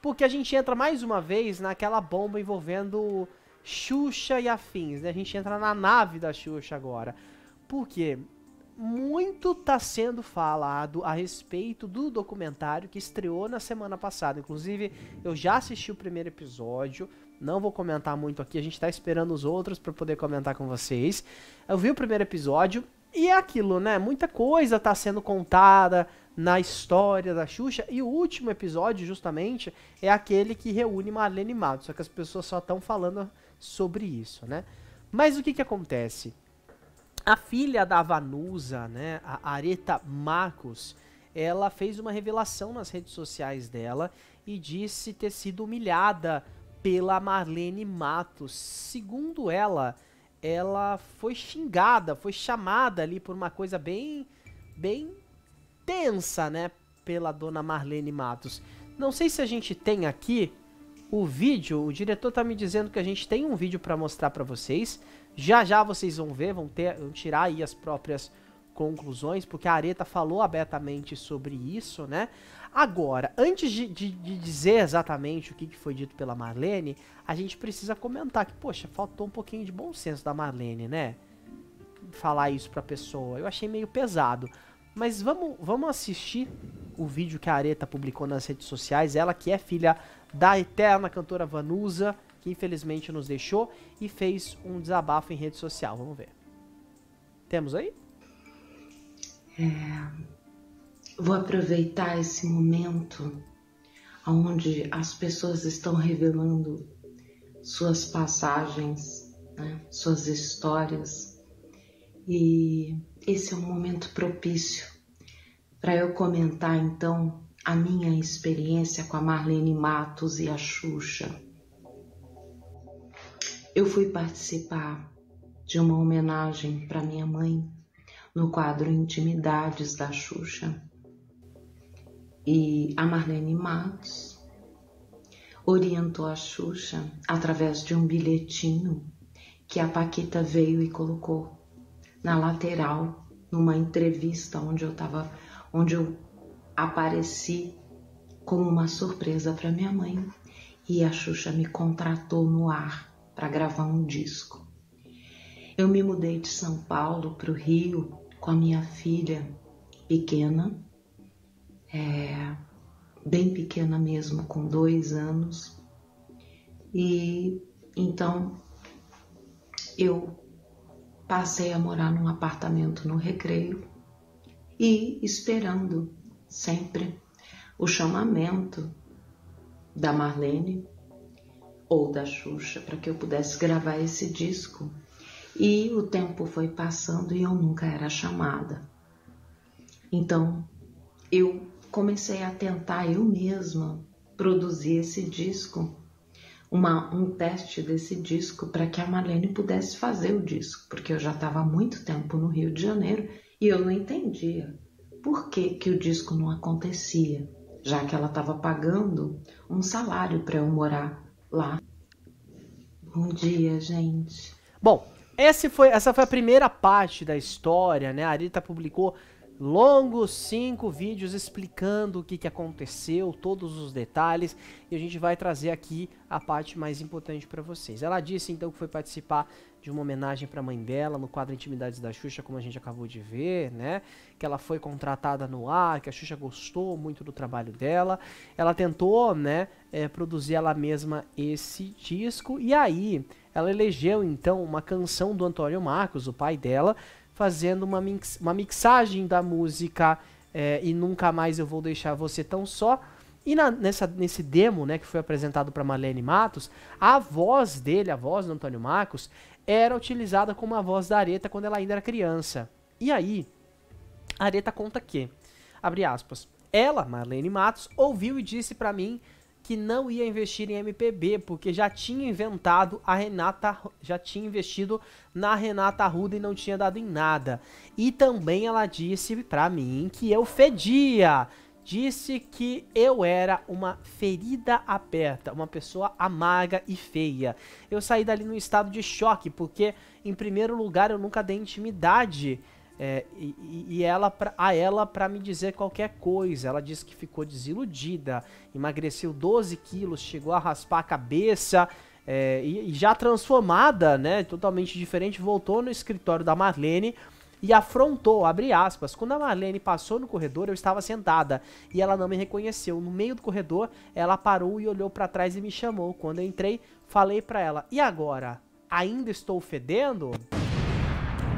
porque a gente entra mais uma vez naquela bomba envolvendo Xuxa e afins, né? A gente entra na nave da Xuxa agora. Por quê? Muito tá sendo falado a respeito do documentário que estreou na semana passada. Inclusive, eu já assisti o primeiro episódio, não vou comentar muito aqui, a gente tá esperando os outros pra poder comentar com vocês. Eu vi o primeiro episódio e é aquilo, né? Muita coisa tá sendo contada na história da Xuxa, e o último episódio, justamente, é aquele que reúne Marlene Matos, só que as pessoas só estão falando sobre isso, né? Mas o que que acontece? A filha da Vanusa, né, a Aretha Marcos, ela fez uma revelação nas redes sociais dela e disse ter sido humilhada pela Marlene Matos. Segundo ela, ela foi xingada, foi chamada ali por uma coisa bem tensa, né, pela dona Marlene Matos. Não sei se a gente tem aqui o vídeo, o diretor tá me dizendo que a gente tem um vídeo para mostrar para vocês. Já já vocês vão ver, vão tirar aí as próprias conclusões, porque a Aretha falou abertamente sobre isso, né? Agora, antes de dizer exatamente o que foi dito pela Marlene, a gente precisa comentar que, poxa, faltou um pouquinho de bom senso da Marlene, né? Falar isso pra pessoa, eu achei meio pesado. Mas vamos assistir o vídeo que a Aretha publicou nas redes sociais, ela que é filha da eterna cantora Vanusa, que infelizmente nos deixou, e fez um desabafo em rede social. Vamos ver. Temos aí? Vou aproveitar esse momento onde as pessoas estão revelando suas passagens, né, suas histórias, e esse é um momento propício para eu comentar então a minha experiência com a Marlene Matos e a Xuxa. Eu fui participar de uma homenagem para minha mãe no quadro Intimidades da Xuxa. E a Marlene Matos orientou a Xuxa através de um bilhetinho que a Paquita veio e colocou na lateral, numa entrevista onde eu apareci como uma surpresa para minha mãe, e a Xuxa me contratou no ar para gravar um disco. Eu me mudei de São Paulo para o Rio com a minha filha pequena, bem pequena mesmo, com 2 anos. E então eu passei a morar num apartamento no Recreio e esperando sempre o chamamento da Marlene ou da Xuxa para que eu pudesse gravar esse disco. E o tempo foi passando e eu nunca era chamada. Então eu comecei a tentar eu mesma produzir esse disco, um teste desse disco para que a Marlene pudesse fazer o disco, porque eu já estava há muito tempo no Rio de Janeiro e eu não entendia por que o disco não acontecia, já que ela estava pagando um salário para eu morar lá. Bom dia, gente. Bom, essa foi a primeira parte da história, né? A Aretha publicou longos 5 vídeos explicando o que aconteceu, todos os detalhes, e a gente vai trazer aqui a parte mais importante para vocês. Ela disse então que foi participar de uma homenagem para a mãe dela no quadro Intimidades da Xuxa, como a gente acabou de ver, né? Que ela foi contratada no ar, que a Xuxa gostou muito do trabalho dela. Ela tentou, né, produzir ela mesma esse disco, e aí ela elegeu então uma canção do Antônio Marcos, o pai dela, fazendo uma mixagem da música E Nunca Mais Eu Vou Deixar Você Tão Só. E nesse demo, né, que foi apresentado para Marlene Matos, a voz dele, a voz do Antônio Marcos, era utilizada como a voz da Aretha quando ela ainda era criança. E aí, a Aretha conta que, abre aspas, ela, Marlene Matos, ouviu e disse para mim que não ia investir em MPB, porque já tinha investido na Renata Arruda e não tinha dado em nada. E também ela disse pra mim que eu fedia. Disse que eu era uma ferida aberta, uma pessoa amarga e feia. Eu saí dali num estado de choque, porque, em primeiro lugar, eu nunca dei intimidade a ela para me dizer qualquer coisa. Ela disse que ficou desiludida, emagreceu 12 quilos, chegou a raspar a cabeça, e já transformada, né, totalmente diferente, voltou no escritório da Marlene e afrontou, abre aspas. Quando a Marlene passou no corredor, eu estava sentada e ela não me reconheceu. No meio do corredor, ela parou e olhou para trás e me chamou. Quando eu entrei, falei para ela: e agora? Ainda estou fedendo?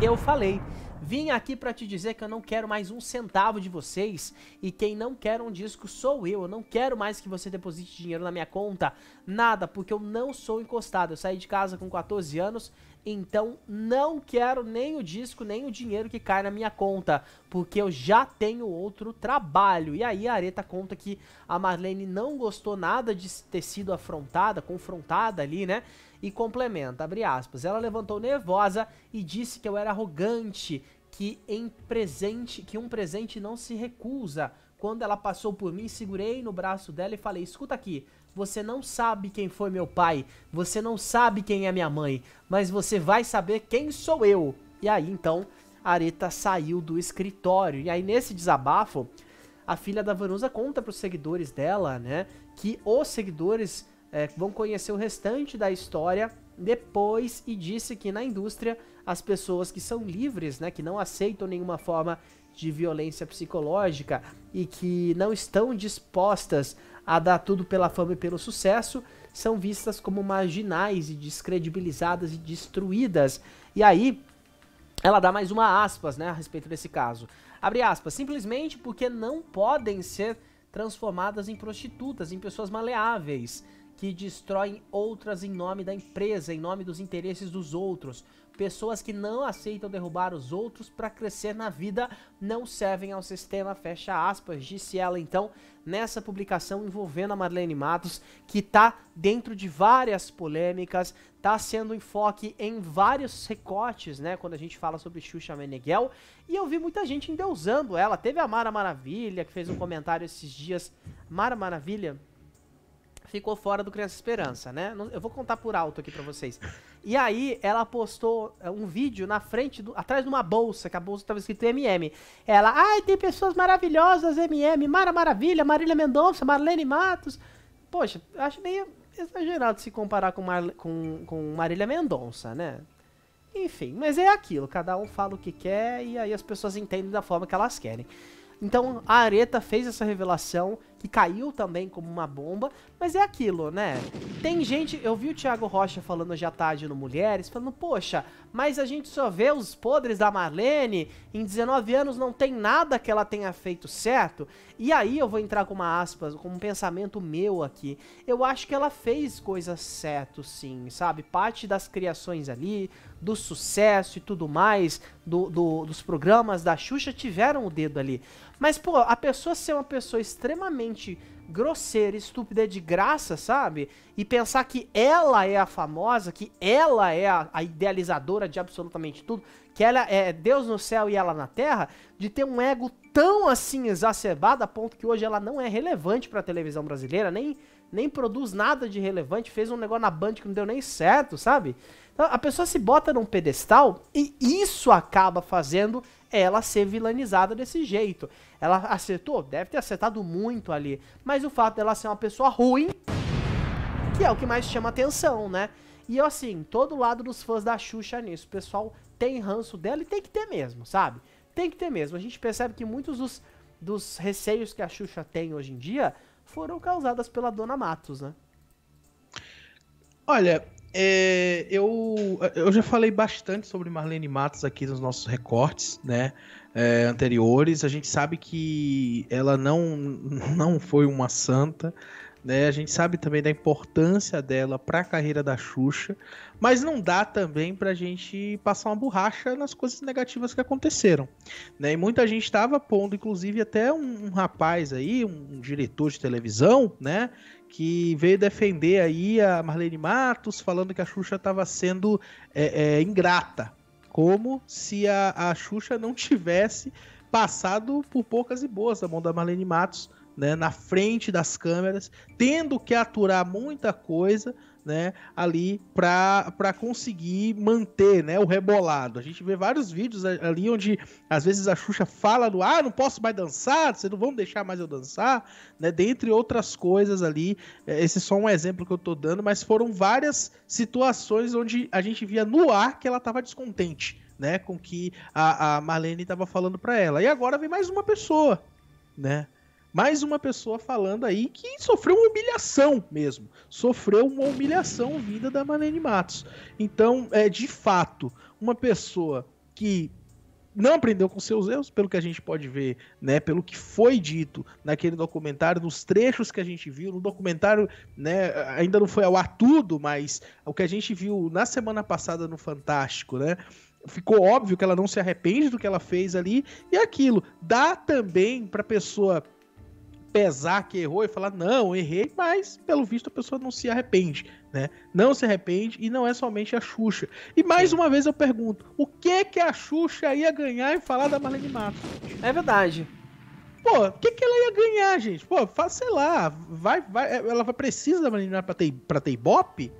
Eu falei: vim aqui pra te dizer que eu não quero mais um centavo de vocês, e quem não quer um disco sou eu não quero mais que você deposite dinheiro na minha conta, nada, porque eu não sou encostado, eu saí de casa com 14 anos, então não quero nem o disco, nem o dinheiro que cai na minha conta, porque eu já tenho outro trabalho. E aí a Aretha conta que a Marlene não gostou nada de ter sido afrontada, confrontada ali, né? E complementa, abre aspas, ela levantou nervosa e disse que eu era arrogante, que um presente não se recusa. Quando ela passou por mim, segurei no braço dela e falei: escuta aqui, você não sabe quem foi meu pai, você não sabe quem é minha mãe, mas você vai saber quem sou eu. E aí então a Aretha saiu do escritório. E aí nesse desabafo, a filha da Vanusa conta para os seguidores dela, né, que os seguidores vão conhecer o restante da história depois, e disse que na indústria as pessoas que são livres, né, que não aceitam nenhuma forma de violência psicológica e que não estão dispostas a dar tudo pela fama e pelo sucesso, são vistas como marginais e descredibilizadas e destruídas. E aí ela dá mais uma aspas, né, a respeito desse caso. Abre aspas, simplesmente porque não podem ser transformadas em prostitutas, em pessoas maleáveis, que destroem outras em nome da empresa, em nome dos interesses dos outros. Pessoas que não aceitam derrubar os outros para crescer na vida não servem ao sistema, fecha aspas, disse ela então nessa publicação envolvendo a Marlene Matos, que tá dentro de várias polêmicas, tá sendo enfoque em vários recortes, né, quando a gente fala sobre Xuxa Meneghel, e eu vi muita gente endeusando ela. Teve a Mara Maravilha, que fez um comentário esses dias. Mara Maravilha ficou fora do Criança Esperança, né? Eu vou contar por alto aqui pra vocês. E aí, ela postou um vídeo na frente, atrás de uma bolsa, que a bolsa tava escrito MM. Ela, ai, tem pessoas maravilhosas, MM, Mara Maravilha, Marília Mendonça, Marlene Matos. Poxa, eu acho meio exagerado se comparar com Marília Mendonça, né? Enfim, mas é aquilo, cada um fala o que quer e aí as pessoas entendem da forma que elas querem. Então a Aretha fez essa revelação, que caiu também como uma bomba, mas é aquilo, né? Tem gente, eu vi o Thiago Rocha falando hoje à tarde no Mulheres, falando, poxa, mas a gente só vê os podres da Marlene, em 19 anos não tem nada que ela tenha feito certo. E aí eu vou entrar com uma aspas, com um pensamento meu aqui. Eu acho que ela fez coisas certas, sim, sabe? Parte das criações ali, do sucesso e tudo mais, dos programas da Xuxa tiveram o dedo ali. Mas, pô, a pessoa ser uma pessoa extremamente grosseira, estúpida de graça, sabe? E pensar que ela é a famosa, que ela é a idealizadora de absolutamente tudo, que ela é Deus no céu e ela na terra, de ter um ego tão assim exacerbado a ponto que hoje ela não é relevante pra televisão brasileira, nem produz nada de relevante, fez um negócio na Band que não deu nem certo, sabe? Então, a pessoa se bota num pedestal e isso acaba fazendo ela ser vilanizada desse jeito. Ela acertou? Deve ter acertado muito ali. Mas o fato dela ser uma pessoa ruim, que é o que mais chama atenção, né? E assim, todo lado dos fãs da Xuxa nisso. O pessoal tem ranço dela e tem que ter mesmo, sabe? Tem que ter mesmo. A gente percebe que muitos dos receios que a Xuxa tem hoje em dia foram causadas pela Dona Matos, né? Olha, eu já falei bastante sobre Marlene Matos aqui nos nossos recortes, né, anteriores. A gente sabe que ela não foi uma santa, né? A gente sabe também da importância dela para a carreira da Xuxa, mas não dá também pra gente passar uma borracha nas coisas negativas que aconteceram, né? E muita gente estava pondo, inclusive até um rapaz aí, um diretor de televisão, né, que veio defender aí a Marlene Matos, falando que a Xuxa estava sendo ingrata, como se a Xuxa não tivesse passado por poucas e boas da mão da Marlene Matos, né, na frente das câmeras, tendo que aturar muita coisa, né, ali para conseguir manter, né, o rebolado. A gente vê vários vídeos ali onde às vezes a Xuxa fala do não posso mais dançar, vocês não vão deixar mais eu dançar, né, dentre outras coisas ali. Esse é só um exemplo que eu tô dando, mas foram várias situações onde a gente via no ar que ela tava descontente, né, com que a Marlene tava falando para ela. E agora vem mais uma pessoa, né? Mais uma pessoa falando aí que sofreu uma humilhação mesmo. Sofreu uma humilhação vinda da Marlene Matos. Então, de fato, uma pessoa que não aprendeu com seus erros, pelo que a gente pode ver, né, pelo que foi dito naquele documentário, nos trechos que a gente viu, no documentário, né, ainda não foi ao ar tudo, mas o que a gente viu na semana passada no Fantástico, né, ficou óbvio que ela não se arrepende do que ela fez ali, e aquilo dá também pra pessoa pesar que errou e falar, não, errei, mas pelo visto a pessoa não se arrepende, né? Não se arrepende e não é somente a Xuxa. E mais uma vez eu pergunto, o que a Xuxa ia ganhar em falar da Marlene Matos? É verdade. Pô, o que ela ia ganhar, gente? Pô, sei lá, ela precisa da Marlene Matos pra ter Ibope?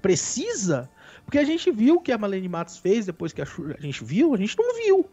Precisa? Porque a gente viu o que a Marlene Matos fez depois que a gente viu, a gente não viu.